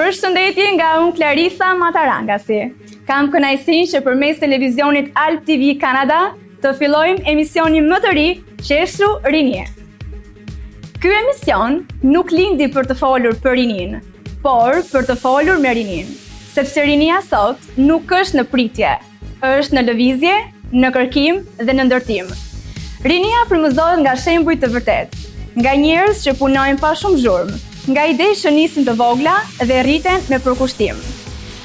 Përshëndetje nga unë Clarissa Matarangasi. Kam kënaqësinë që përmes televizionit Alp TV Kanada të fillojmë emisionin më të ri, Qeshru Rinie. Ky emision nuk lindi për të folur për rinin, por për të folur me rinin, sepse rinia sot nuk është në pritje, është në lëvizje, në kërkim dhe në ndërtim. Rinia frymëzohet nga shembuj të vërtet, nga njerëz që punojnë pa shumë zhurmë, nga ide që nisin të vogla dhe rriten me përkushtim.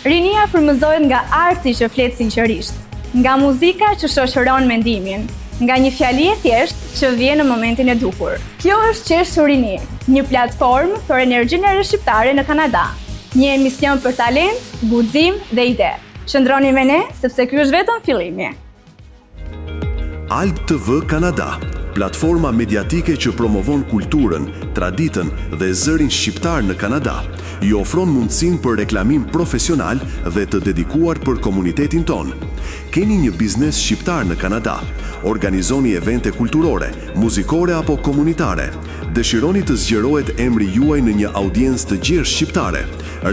Rinia frymëzohet nga arti që flet sinqerisht, nga muzika që shoqëron mendimin, nga një fjali e thjeshtë që vjen në momentin e duhur. Kjo është Qeshru Rini, një platformë për energjinë e re shqiptare në Kanada, një emision për talent, guxim dhe ide. Qëndroni me ne sepse ky është vetëm fillimi. Alp TV Kanada, platforma mediatike që promovon kulturën, traditën dhe zërin shqiptar në Kanada, ju ofron mundësinë për reklamim profesional dhe të dedikuar për komunitetin ton. Keni një biznes shqiptar në Kanada, organizoni evente kulturore, muzikore apo komunitare, dëshironi të zgjerohet emri juaj në një audiencë të gjerë shqiptare,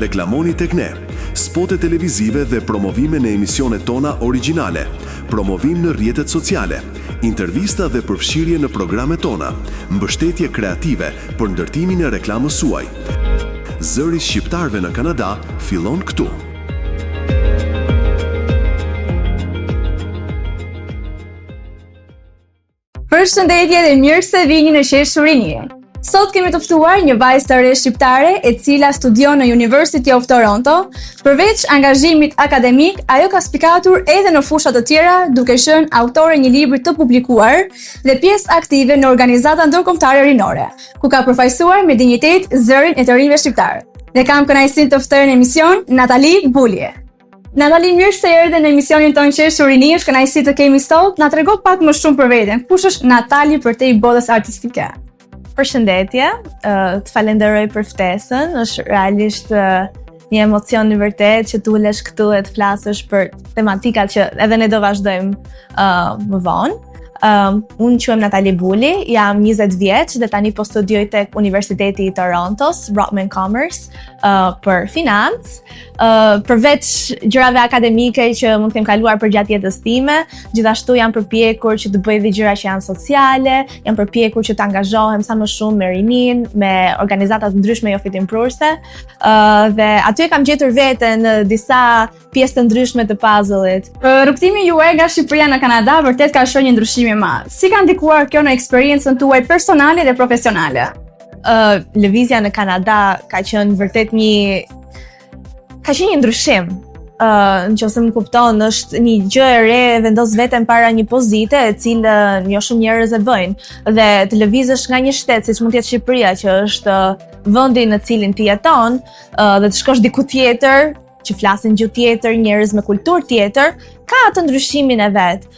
reklamoni tek ne, spote televizive dhe promovime në emisionet tona origjinale, promovim në rrjetet sociale, intervista dhe përfshirje në programet tona, mbështetje kreative për ndërtimin e reklamës suaj. Zëri shqiptarëve në Kanada fillon këtu. Përshëndetje dhe mirë se vini në Qeshru Rini. Sot kemi të ftuar një vajzë të re shqiptare e cila studion në University of Toronto. Përveç angazhimit akademik, ajo ka spikatur edhe në fusha të tjera, duke qenë autore një libri të publikuar dhe pjesë aktive në organizata ndërkombëtare rinore, ku ka përfaqësuar me dinjitet zërin e të rinjve shqiptar. Dhe kam kënaqësinë të ftoj në emision Natali Bulje. Natali, mirë se erdhe në emisionin tonë Qeshru Rini, është kënaqësi të kemi sot. Na trego pak më shumë për veten. Kush është Natali për te i botës artistike? Përshëndetje, të falenderoj për ftesën, është realisht një emocion i vërtet që t'ulesh këtu e të flasësh për tematikat që edhe ne do vazhdojmë më vonë. Unë quhem Natali Buli, jam 20 vjeç dhe tani po studioj tek Universiteti i Torontos, Rotman Commerce, për financë. Përveç gjërave akademike që mund të kem kaluar përgjatë jetës time, gjithashtu jam përpjekur që të bëj dhe gjëra që janë sociale, jam përpjekur që të angazhohem sa më shumë me rinin, me organizata të ndryshme jo fitimprurse, dhe aty kam gjetur veten në disa pjesë të ndryshme të puzzle-it. Rrugtimi juaj nga Shqipëria në Kanada vërtet ka shënë një ndryshim i madh. Si ka ndikuar kjo në eksperiencën tuaj personale dhe profesionale? Lëvizja në Kanada ka qenë vërtet një ndryshim. Nëse më kupton, është një gjë e re, vendos veten para një pozite e cilën jo shumë njerëz e bëjnë, dhe të lëvizësh nga një shtet siç mund të jetë Shqipëria, që është vendi në cilin ti jeton, dhe të shkosh diku tjetër, që flasin gjuhë tjetër, njerëz me kulturë tjetër, ka atë ndryshimin e vet.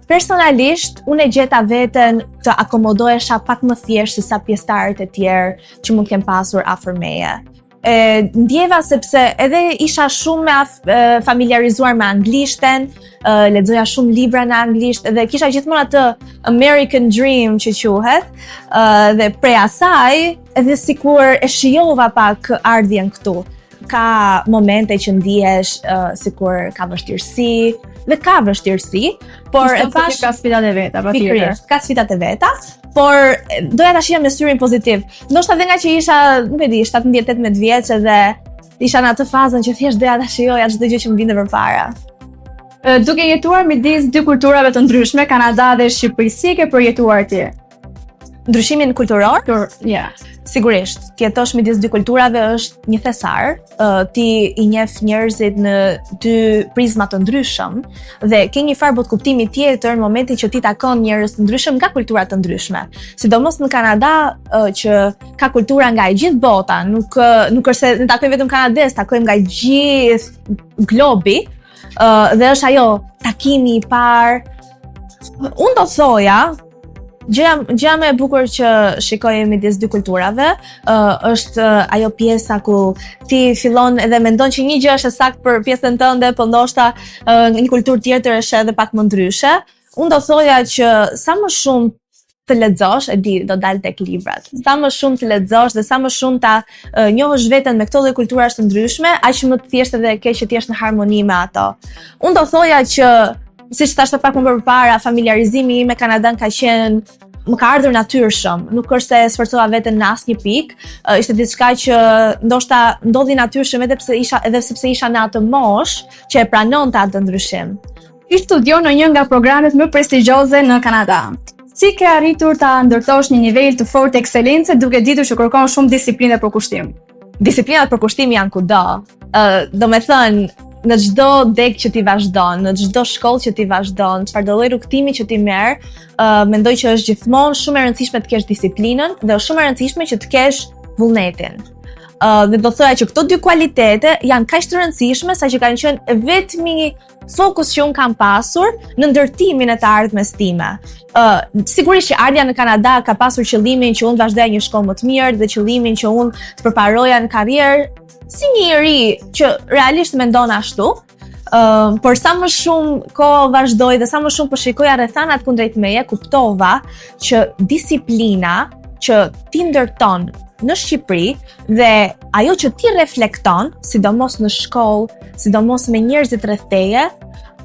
Personalisht, unë e gjeta veten të akomodohesha pak më thjesht se sa pjesëtarët e tjerë që mund të kem pasur afër meje. Ndjeva sepse edhe isha shumë me familiarizuar me anglishten, lexoja shumë libra në anglisht dhe kisha gjithmonë atë American Dream që quhet, dhe prej asaj edhe sikur e shijova pak ardhjen këtu. Ka momente që ndihesh sikur ka vështirësi, dhe ka vështirësi, por e pash ka sfidat e veta, patjetër. Ka sfidat e veta, por doja ta shija me syrin pozitiv. Ndoshta edhe nga që isha, nuk e di, 17-18 vjeç dhe isha në atë fazën që thjesht doja ta shijoja çdo gjë që më vinte përpara. Duke jetuar midis dy kulturave të ndryshme, Kanada dhe Shqipëri, si e ke përjetuar ti? Ndryshimin kulturor? Sigurisht, të jetosh midis dy kulturave është një thesar, ti i njeh njerëzit në dy prizma të ndryshëm dhe ke një farë kuptimi tjetër në momentin që ti takon njerëz të ndryshëm nga kultura të ndryshme. Sidomos në Kanada, që ka kultura nga e gjithë bota, nuk është se ne takojmë vetëm kanadez, takojmë nga gjithë globi, dhe është ajo takimi i parë. Unë do thoja, gjëja më e bukur që shikoj midis dy kulturave është ajo pjesa ku ti fillon edhe mendon që një gjë është e saktë për pjesën tënde, po ndoshta një kulturë tjetër është edhe pak më ndryshe. Unë do thoja që sa më shumë të lexosh, e di, do dal tek librat. Sa më shumë të lexosh dhe sa më shumë ta njohësh veten me këto lloj kulturash të ndryshme, aq më të thjeshtë dhe ke që të jesh në harmoni me ato. Unë do thoja që, siç thash pak më përpara, familiarizimi im me Kanadan ka qenë më ka ardhur natyrshëm, nuk është se sforcova veten në asnjë pikë, ishte diçka që ndoshta ndodhi natyrshëm edhe sepse isha në atë moshë që e pranonte atë ndryshim. Ti studion në një nga programet më prestigjioze në Kanada. Si ke arritur ta ndërtosh një nivel të fortë ekselence duke ditur që kërkon shumë disiplinë dhe përkushtim? Disiplinat për kushtim janë kudo. Do me thënë, në çdo deg që ti vazhdon, në çdo shkollë që ti vazhdon, çfarëdo lloj rrugtimi që ti merr, mendoj që është gjithmonë shumë e rëndësishme të kesh disiplinën dhe është shumë e rëndësishme që të kesh vullnetin. Dhe do thoya që këto dy kualitete janë kaq të rëndësishme sa që kanë qenë vetmi fokus që unë kam pasur në ndërtimin e të ardhmes time. Sigurisht që ardha në Kanada ka pasur qëllimin që unë vazhdoja një shkollë më të mirë dhe qëllimin që unë të përparoja në karrierë si një njeri që realisht mendon ashtu. Por sa më shumë kohë vazhdoi dhe sa më shumë po shikoja rrethanat kundrejt meje, kuptova që disiplina që ti ndërton në Shqipëri dhe ajo që ti reflekton, sidomos në shkollë, sidomos me njerëzit rreth teje,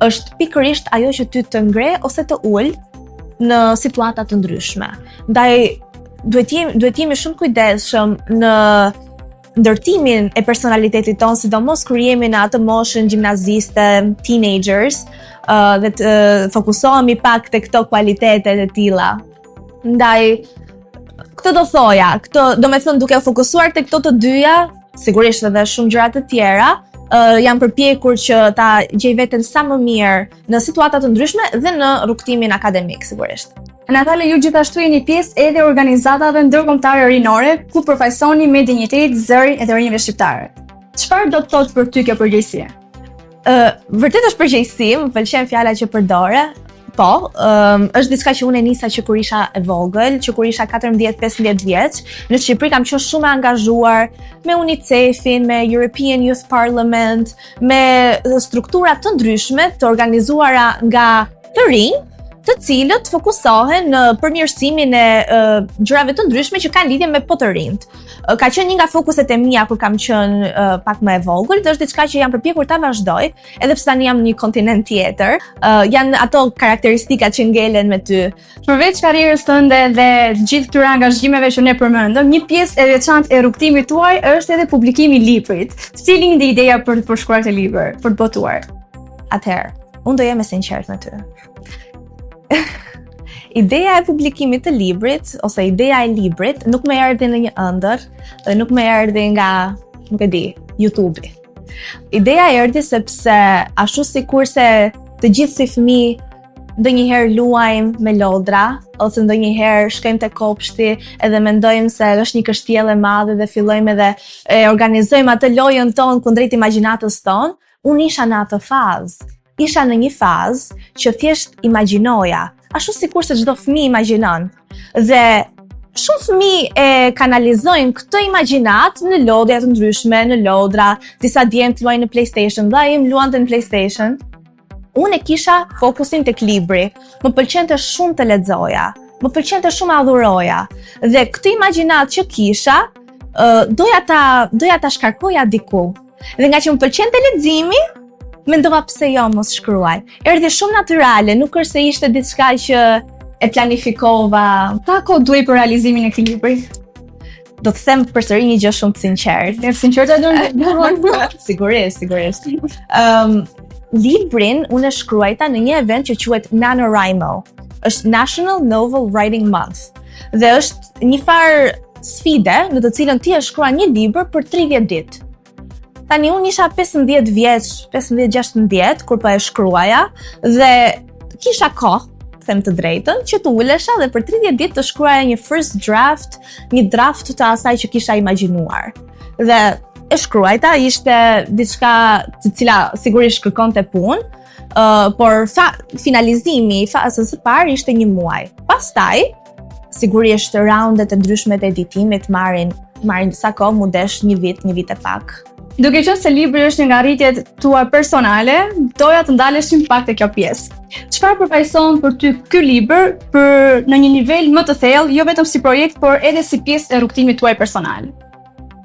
është pikërisht ajo që ty të ngre ose të ul në situata të ndryshme. Ndaj duhet jemi shumë kujdesshëm në ndërtimin e personalitetit ton, sidomos kur jemi në atë moshën gjimnaziste, teenagers, dhe të fokusohemi pak te këto kualitetet e tilla. Ndaj këtë do thoja, do me thënë duke u fokusuar te këto të dyja, sigurisht edhe shumë gjëra të tjera, jam përpjekur që ta gjej veten sa më mirë në situata të ndryshme dhe në rrugtimin akademik, sigurisht. Natale, ju gjithashtu jeni pjesë edhe organizatave ndërkombëtare rinore ku përfaqësoni me dinjitet zërin e të rinjve shqiptare. Çfarë do të thotë për ty kjo përgjegjësi? Vërtet është përgjegjësi, më pëlqen fjala që përdore. Po, është diçka që unë e nisa që kur isha e vogël, që kur isha 14-15 vjeç. Në Shqipëri kam qenë shumë e angazhuar me UNICEF-in, me European Youth Parliament, me struktura të ndryshme të organizuara nga të rinj, të cilët fokusohen në përmirësimin e gjërave të ndryshme që kanë lidhje me të rinjt. Ka qenë një nga fokuset e mia kur kam qenë pak më e vogël, dhe është diçka që jam përpjekur ta vazhdoj, edhe pse tani jam në një kontinent tjetër. Janë ato karakteristikat që ngelen me ty. Përveç karrierës tënde dhe gjithë këtyre angazhimeve që ne përmendëm, një pjesë e veçantë e rrugtimit tuaj është edhe publikimi i librit. Si lindi ideja për të përshkruar këtë libër, për të botuar? Atëherë, unë do jem e sinqert me ty. Ideja e publikimit të librit ose ideja e librit nuk më erdhi në një ëndër dhe nuk më erdhi nga, nuk e di, YouTube-i. Ideja erdhi sepse ashtu sikurse të gjithë si fëmijë ndonjëherë luajmë me lodra ose ndonjëherë shkojmë te kopshti edhe mendojmë se është një kështjellë e madhe dhe fillojmë edhe e organizojmë atë lojën tonë kundrejt imagjinatës tonë, unë isha në atë fazë. Isha në një fazë që thjesht imagjinoja, ashtu sikurse çdo fëmijë imagjinon. Dhe shumë fëmijë e kanalizojnë këtë imagjinat në lodra të ndryshme, në lodra, disa djemt luajnë në PlayStation, vllai im luante në PlayStation. Unë e kisha fokusin tek libri. Më pëlqente shumë të lexoja, më pëlqente shumë adhuroja. Dhe këtë imagjinat që kisha, doja ta shkarkoja diku. Dhe nga që më pëlqente leximi, mendova pse jo mos shkruaj. Erdhi shumë natyrale, nuk është se ishte diçka që e planifikova. Sa kohë duhej për realizimin e këtij libri? Do të them përsëri një gjë shumë të sinqertë. Sinqerta do. Sigurisht. Librin unë e shkruajta në një event që quhet NaNoWriMo. Është National Novel Writing Month. Dhe është një farë sfide në të cilën ti e shkruan një libër për 30 ditë. Tani unë isha 15 vjeç, 15-16 kur po e shkruaja dhe kisha kohë, them të drejtën, që të ulesha dhe për 30 ditë të shkruaja një first draft, një draft të asaj që kisha imagjinuar. Dhe e shkruajta, ishte diçka të cila sigurisht kërkonte punë, por finalizimi i fazës së parë ishte një muaj. Pastaj, sigurisht raundet e ndryshme të editimit marrin disa kohë, mu desh një vit e pak. Duke qenë se libri është një nga arritjet tua personale, doja të ndaleshim pak te kjo pjesë. Çfarë përfaqëson për ty ky libër për në një nivel më të thellë, jo vetëm si projekt, por edhe si pjesë e rrugtimit tuaj personal?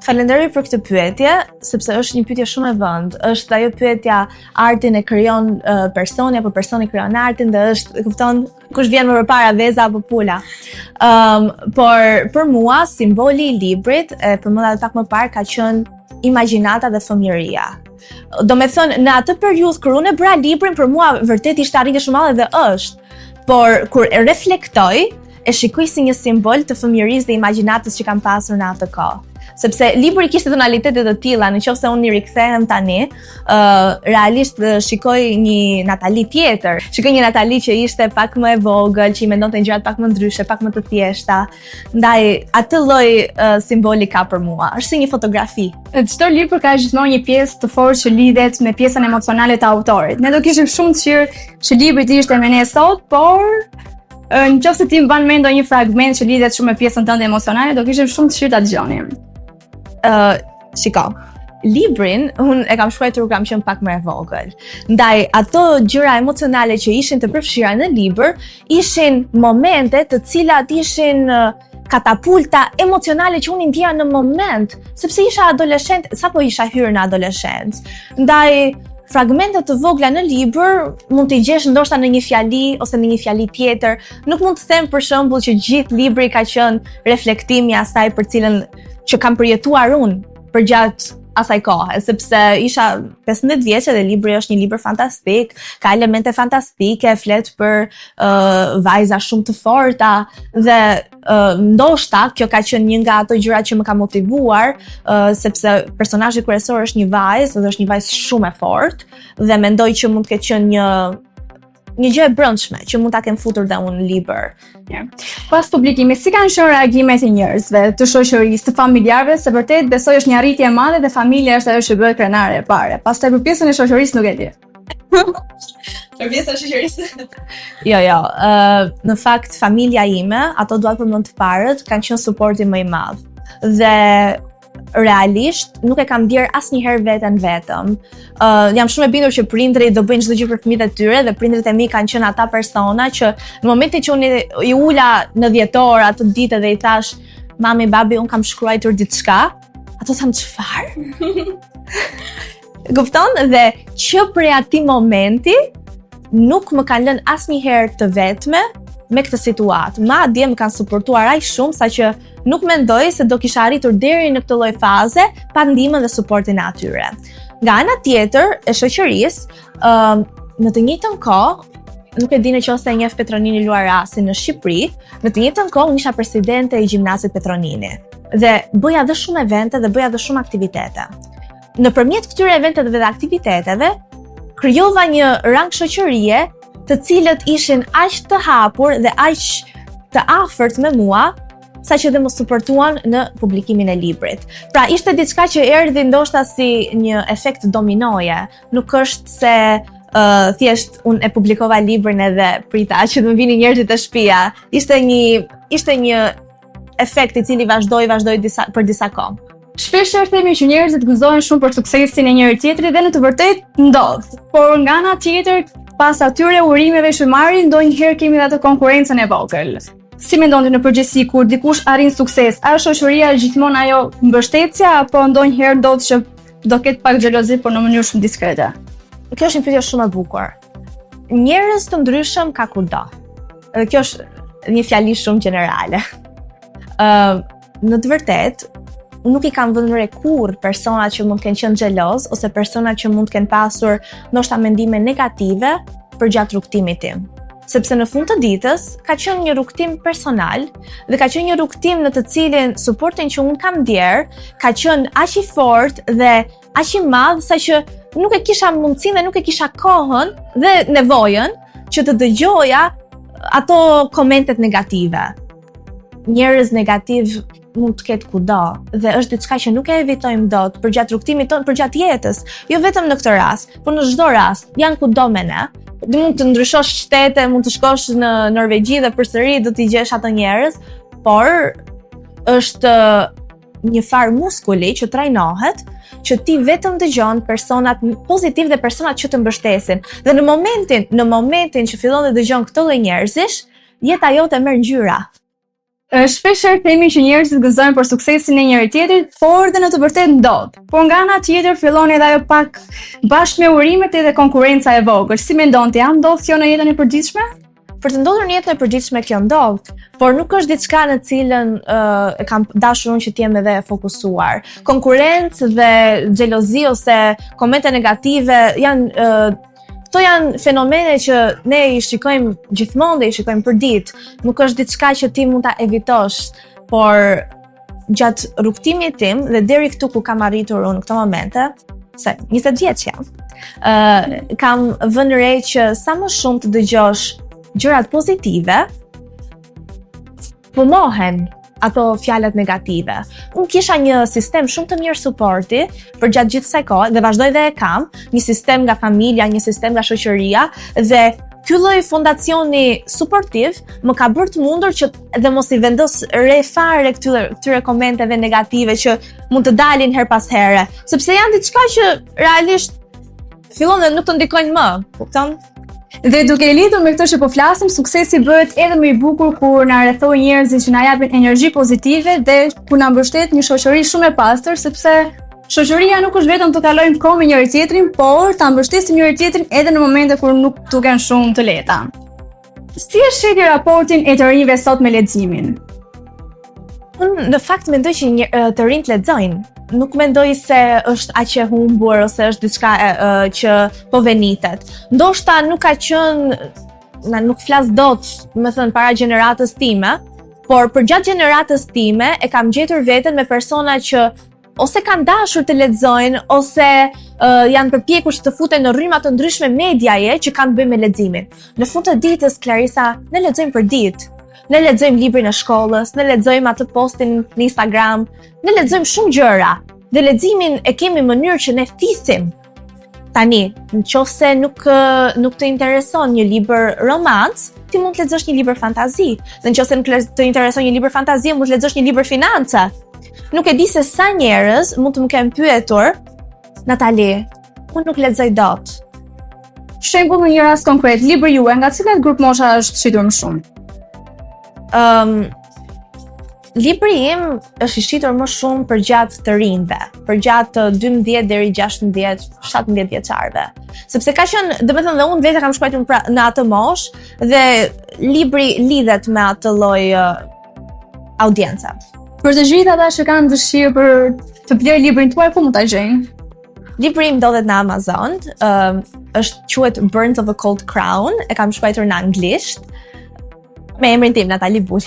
Falenderoj për këtë pyetje, sepse është një pyetje shumë e vënd. Është ajo pyetja, artin e krijon personi apo personi krijon artin, dhe është, kupton, kush vjen më përpara, veza apo pula. Por për mua simboli i librit, e përmenda pak më parë, ka qenë imagjinata dhe fëmijëria. Do me thënë, në atë periudhë kur unë e bëra librin, për mua vërtet ishte arritje shumë e madhe dhe është. Por kur e reflektoj, e shikoj si një simbol të fëmijërisë dhe imagjinatës që kam pasur në atë kohë. Sepse libri kishte tonalitete të tilla, nëse unë i rikthehem tani, realisht shikoj një Natali tjetër. Shikoj një Natali që ishte pak më e vogël, që i mendonte gjërat pak më ndryshe, pak më të thjeshta. Ndaj atë lloj simboli ka për mua. Është si një fotografi. Çdo libër ka gjithmonë një pjesë të fortë që lidhet me pjesën emocionale të autorit. Ne do kishim shumë dëshirë që libri të ishte me ne sot, por nëse ti mban mend ndonjë fragment që lidhet shumë me pjesën tënde emocionale, do kishim shumë dëshirë ta dëgjonim. Shiko, librin unë e kam shkruar kur kam qenë pak më e vogël. Ndaj ato gjëra emocionale që ishin të përfshira në libër, ishin momente të cilat ishin katapulta emocionale që unë i ndjeja në moment, sepse isha adoleshent, sapo isha hyrë në adoleshencë. Ndaj fragmente të vogla në libër mund t'i gjesh ndoshta në një fjali ose në një fjali tjetër. Nuk mund të them për shembull që gjithë libri ka qenë reflektimi i asaj për cilën që kam përjetuar unë përgjatë asaj kohe, sepse isha 15 vjeçë dhe libri është një libër fantastik, ka elemente fantastike, flet për vajza shumë të forta dhe ndoshta kjo ka qenë një nga ato gjërat që më ka motivuar, sepse personazhi kryesor është një vajzë dhe është një vajzë shumë e fortë dhe mendoj që mund të ketë qenë një gjë e brendshme që mund ta kem futur dhe unë në libër. Pas publikimit, si kanë qenë reagimet e njerëzve, të shoqërisë, të familjarëve, se vërtet besoj është një arritje e madhe dhe familja është ajo që bëhet krenare e parë. Pastaj për pjesën e shoqërisë nuk e di. Për pjesën e shoqërisë. Jo, në fakt familja ime, ato dua të përmend të parët, kanë qenë suporti më i madh. Dhe realisht nuk e kam ndier asnjëherë veten vetëm. Jam shumë e bindur që prindrit do bëjnë çdo gjë për fëmijët e tyre dhe prindrit e mi kanë qenë ata persona që në momentin që unë i ula në dhjetor atë ditë dhe i thash mami, babi, unë kam shkruar diçka, ato thamë çfarë? Kupton? Dhe që prej atij momenti nuk më kanë lënë asnjëherë të vetme me këtë situatë. Madje më kanë suportuar aq shumë saqë nuk mendoj se do kisha arritur deri në këtë lloj faze pa ndihmën dhe suportin e atyre. Nga ana tjetër e shoqërisë, në të njëjtën kohë, nuk e di nëse e njeh Petronini Luarasi në Shqipëri, në të njëjtën kohë unë isha presidente e gjimnazit Petronini dhe bëja edhe shumë evente dhe bëja edhe shumë aktivitete. Nëpërmjet këtyre eventeve dhe aktiviteteve, krijova një rang shoqërie të cilët ishin aq të hapur dhe aq të afërt me mua, saqë dhe më suportuan në publikimin e librit. Pra ishte diçka që erdhi ndoshta si një efekt dominoje, nuk është se thjesht unë e publikova librin edhe prita që të më vinin njerëzit te shtëpia. Ishte një efekt i cili vazhdoi për disa kohë. Shpesh themi që njerëzit gëzohen shumë për suksesin e njëri tjetrit dhe në të vërtetë ndodh. Por nga ana tjetër, pas atyre urimeve që marrin, ndonjëherë kemi edhe atë konkurrencën e vogël. Si mendon ti në përgjithësi kur dikush arrin sukses, a shoqëria gjithmonë ajo mbështetja apo ndonjëherë ndodh që do ketë pak xhelozi por në mënyrë shumë diskrete? Kjo është një pyetje shumë e bukur. Njerëz të ndryshëm ka kudo. Dhe kjo është një fjali shumë gjenerale. Në të vërtetë, nuk i kam vënë re kurrë personat që mund të kenë qenë xheloz ose personat që mund të kenë pasur ndoshta mendime negative përgjatë rrugtimit tim. Sepse në fund të ditës ka qenë një rrugtim personal dhe ka qenë një rrugtim në të cilin suportin që unë kam ndier ka qenë aq i fortë dhe aq i madh saqë nuk e kisha mundësinë dhe nuk e kisha kohën dhe nevojën që të dëgjoja ato komentet negative. Njerëz negativ mund të ketë kudo dhe është diçka që nuk e evitojmë dot përgjatë rrugtimit tonë, përgjatë jetës, jo vetëm në këtë rast, por në çdo rast, janë kudo me ne. Mund të ndryshosh shtete, mund të shkosh në Norvegji dhe përsëri do t'i gjesh ato njerëz, por është një farë muskuli që trajnohet, që ti vetëm dëgjon personat pozitiv dhe personat që të mbështesin. Dhe në momentin që fillon të dëgjon këto lloj njerëzish, jeta jote merr ngjyra. Shpeshherë themi që njerëzit gëzojnë për suksesin e njëri tjetrit, por dhe në të vërtetë ndodh. Por nga ana tjetër fillon edhe ajo pak bashkë me urimet edhe konkurrenca e vogël. Si mendonte, ndodh kjo në jetën e përditshme? Për të ndodhur në jetën e përditshme kjo ndodh, por nuk është diçka në cilën e kam dashur unë që të jem edhe fokusuar. Konkurrencë dhe xhelozi ose komente negative këto janë fenomene që ne i shikojmë gjithmonë dhe i shikojmë për ditë. Nuk është diçka që ti mund ta evitosh, por gjatë rrugtimit tim dhe deri këtu ku kam arritur unë në këto momente, se 20 vjeç jam, kam vënë re që sa më shumë të dëgjosh gjërat pozitive, pomohen ato fjalët negative. Unë kisha një sistem shumë të mirë suporti për gjatë gjithë kësaj kohe dhe vazhdoj dhe e kam, një sistem nga familja, një sistem nga shoqëria dhe ky lloj fondacioni suportiv më ka bërë të mundur që dhe mos i vendos re fare këtyre komenteve negative që mund të dalin her pas here, sepse janë diçka që realisht fillon dhe nuk të ndikojnë më, kupton? Dhe duke lidhur me këtë që po flasim, suksesi bëhet edhe më i bukur kur na rrethojnë njerëzit që na japin energji pozitive dhe kur na mbështet një shoqëri shumë e pastër, sepse shoqëria nuk është vetëm të kalojmë kohë me njëri tjetrin, por ta mbështesim njëri tjetrin edhe në momente kur nuk duken shumë të lehta. Si e shihni raportin e të rinjve sot me leximin? Unë në fakt mendoj që të rinjt lexojnë. Nuk mendoj se është aq e humbur ose është diçka që po venitet. Ndoshta nuk ka qenë, nuk flas dot, më thënë para gjeneratës time, por për gjatë gjeneratës time e kam gjetur veten me persona që ose kanë dashur të lexojnë ose janë përpjekur që të futen në rryma të ndryshme mediaje që kanë të bëjnë me leximin. Në fund të ditës, Clarisa, ne lexojmë për ditë. Ne lexojmë librin e shkollës, ne lexojmë atë postin në Instagram, ne lexojmë shumë gjëra. Dhe leximin e kemi në mënyrë që ne fisim. Tani, nëse nuk të intereson një libër romans, ti mund të lexosh një libër fantazi. Dhe nëse nuk të intereson një libër fantazi, mund të lexosh një libër finance. Nuk e di se sa njerëz mund të më kenë pyetur, Natali, unë nuk lexoj dot. Shembull në një rast konkret, libri juaj nga cilat grup mosha është shitur më shumë? Libri im është i shitur më shumë për gjatë të rinjve, për gjatë 12 deri 16, 17 vjeçarëve. Sepse ka qenë, domethënë dhe unë vetë kam shkruar në atë moshë dhe libri lidhet me atë lloj audience. Për të gjithë ata që kanë dëshirë për të blerë librin tuaj, ku mund ta gjejnë? Libri im ndodhet në Amazon, quhet Burns of a Cold Crown, e kam shkruar në anglisht, me emrin tim, Natali Buli.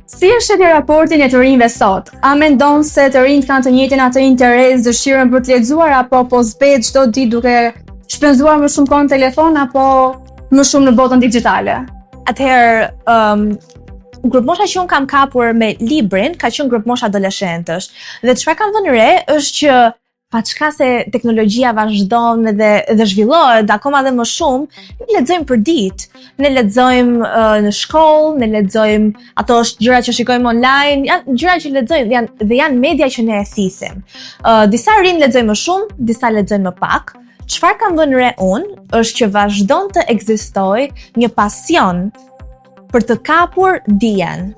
Si e sheh raportin e të rinjve sot? A mendon se të rinjt kanë të njëjtin atë interes, dëshirën për të lexuar apo po zbehet çdo ditë duke shpenzuar më shumë kohë në telefon apo më shumë në botën digjitale? Atëherë, grupmosha që unë kam kapur me librin ka qenë grupmosha adoleshentësh. Dhe çfarë kam vënë re është që paçka se teknologjia vazhdon dhe zhvillohet akoma dhe më shumë, ne lexojmë për ditë. Ne lexojmë në shkollë, ne lexojmë ato gjëra që shikojmë online, janë gjëra që lexojmë dhe janë media që ne e thisim. Disa rinë lexojnë më shumë, disa lexojnë më pak. Çfarë kam vënë re unë është që vazhdon të ekzistojë një pasion për të kapur dijen.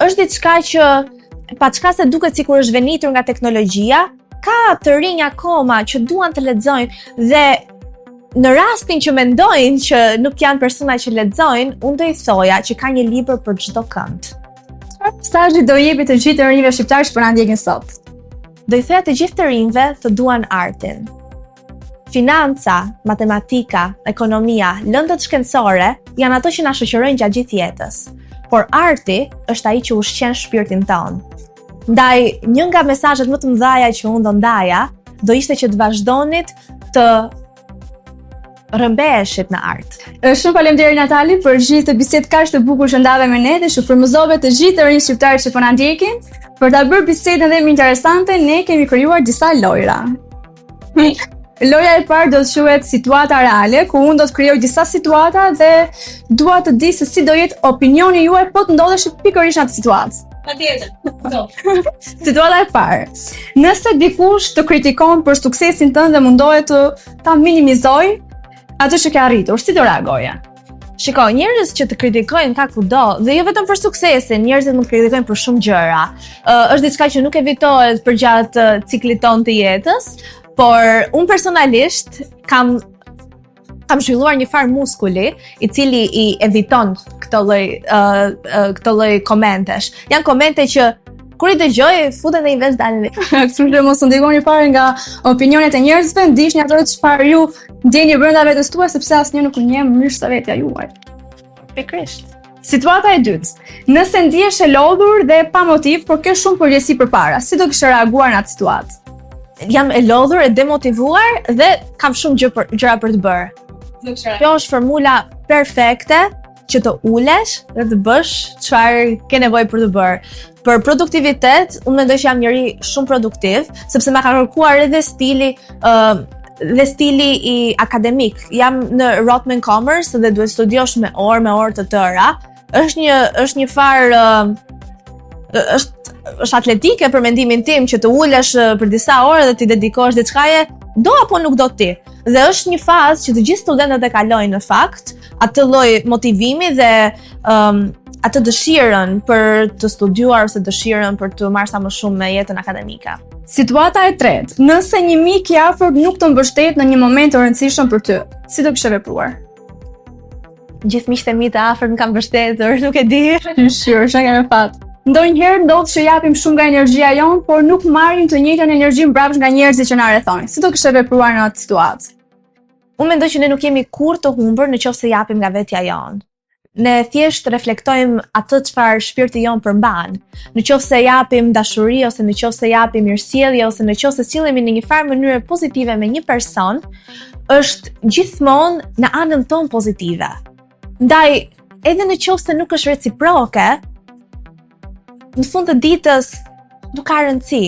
Është diçka që paçka se duket sikur është venitur nga teknologjia, ka të rinj akoma që duan të lexojnë dhe në rastin që mendojnë që nuk janë persona që lexojnë, unë do i thoja që ka një libër për çdo kënd. Çfarë mesazhi do jepi të gjithë të rinjve shqiptar që po na ndjekin sot? Do i thoja të gjithë të rinjve të duan artin. Financa, matematika, ekonomia, lëndët shkencore janë ato që na shoqërojnë gjatë gjithë jetës. Por arti është ai që ushqen shpirtin tonë. Ndaj, një nga mesazhet më të mëdha që unë do ndaja, do ishte që të vazhdonit të rëmbeheshit në art. Shumë faleminderit Natali për gjithë të bisedë kaq të bukur që ndave me ne dhe që frymëzove të gjithë të rinj shqiptarë që po na ndjekin. Për ta bërë bisedën edhe më interesante, ne kemi krijuar disa lojra. Loja e parë do të quhet situata reale, ku unë do të krijoj disa situata dhe dua të di se si do jetë opinioni juaj po të ndodhesh pikërisht në atë situatë. Situata e parë. Nëse dikush të kritikon për suksesin tënd dhe mundohet ta minimizoj atë që ke arritur, si do reagoje? Shiko, njerëz që të kritikojnë ka kudo, dhe jo vetëm për suksesin, njerëzit mund të kritikojnë për shumë gjëra. Është diçka që nuk evitohet përgjatë ciklit ton të jetës, por unë personalisht kam zhvilluar një farë muskuli i cili i eviton këtë lloj komentesh. Janë komente që kur i dëgjoj, futen dhe i vesh dalin. Kështu që mos u ndikoni fare nga opinionet e njerëzve, ndiqni ato çfarë ju ndjeni brenda vetes tuaj, sepse asnjë nuk njeh mënyrë sa vetja juaj. Pikërisht. Situata e dytë. Nëse ndihesh e lodhur dhe pa motiv, por ke shumë përgjegjësi përpara, si do kishe reaguar në atë situatë? Jam e lodhur, e demotivuar dhe kam shumë gjëra për të bërë. Kjo është formula perfekte që të ulesh dhe të bësh çfarë ke nevojë për të bërë. Për produktivitet, unë mendoj që jam njëri shumë produktiv, sepse më ka kërkuar edhe stili i akademik. Jam në Rotman Commerce dhe duhet studiosh me orë të tëra. Është një farë është atletike për mendimin tim që të ulesh për disa orë dhe t'i dedikosh diçkaje, do apo nuk do ti. Dhe është një fazë që të gjithë studentët e kalojnë në fakt, atë lloj motivimi dhe atë dëshirën për të studiuar ose dëshirën për të marrë sa më shumë me jetën akademike. Situata e tretë. Nëse një mik i afërt nuk të mbështet në një moment të rëndësishëm për ty, si do kishe vepruar? Gjithë miqtë e mi të afërt më kanë mbështetur, nuk e di. Sure, çka kemi fat. Ndonjëherë ndodh që japim shumë nga energjia jonë, por nuk marrim të njëjtën energji mbrapsht nga njerëzit që na rrethojnë. Si do kishe vepruar në atë situatë? Unë mendoj që ne nuk jemi kurrë të humbur nëse japim nga vetja jonë. Ne thjesht reflektojmë atë çfarë shpirti jon përmban. Nëse japim dashuri ose nëse japim mirësjellje ose nëse sillemi në një farë mënyrë pozitive me një person, është gjithmonë në anën tonë pozitive. Ndaj, edhe nëse nuk është reciproke, në fund të ditës nuk ka rëndësi,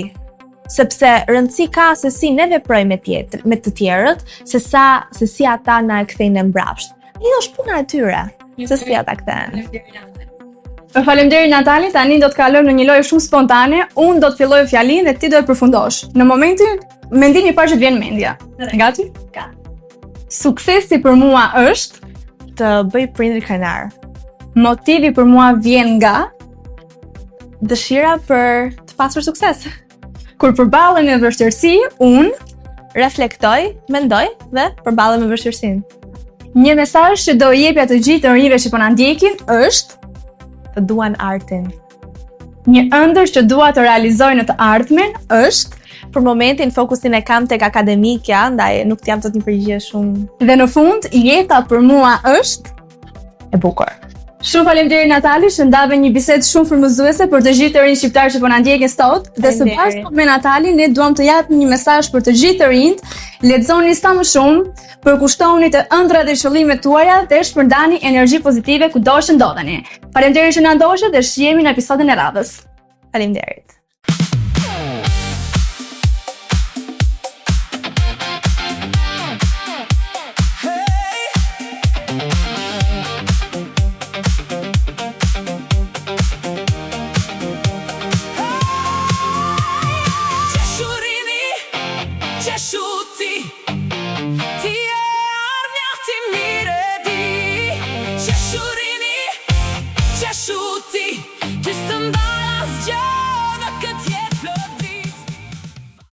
sepse rëndësi ka se si ne veprojmë me të tjerët, se si ata na e kthejnë mbrapsht. Kjo është puna e tyre, se si ata kthejnë. Faleminderit Natali, tani do të kalojmë në një lojë shumë spontane. Unë do të filloj fjalinë dhe ti do e përfundosh. Në momentin mendim i parë që të vjen mendja. Gati? Ka. Suksesi për mua është të bëj prindër krenar. Motivi për mua vjen nga dëshira për të pasur sukses. Kur përballem me vështirësi, unë reflektoj, mendoj dhe përballem me vështirësinë. Një mesazh që do i jepja të gjithë të rinjve që po na ndjekin është të duan artin. Një ëndër që dua të realizoj në të ardhmen është për momentin fokusin e kam tek akademikja, ndaj nuk jam tot një përgjigje shumë. Dhe në fund, jeta për mua është e bukur. Shumë faleminderit Natali, që ndave një bisedë shumë frymëzuese për të gjithë të rinjt shqiptar që po na ndjekin sot. Dhe së bashku me Natali, ne duam të japim një mesazh për të gjithë të rinjt. Lexoni sa më shumë, përkushtoni të ëndrat dhe qëllimet tuaja dhe shpërndani energji pozitive kudo që ndodheni. Faleminderit që na ndoqët dhe shihemi në episodin e radhës. Faleminderit. Jashuti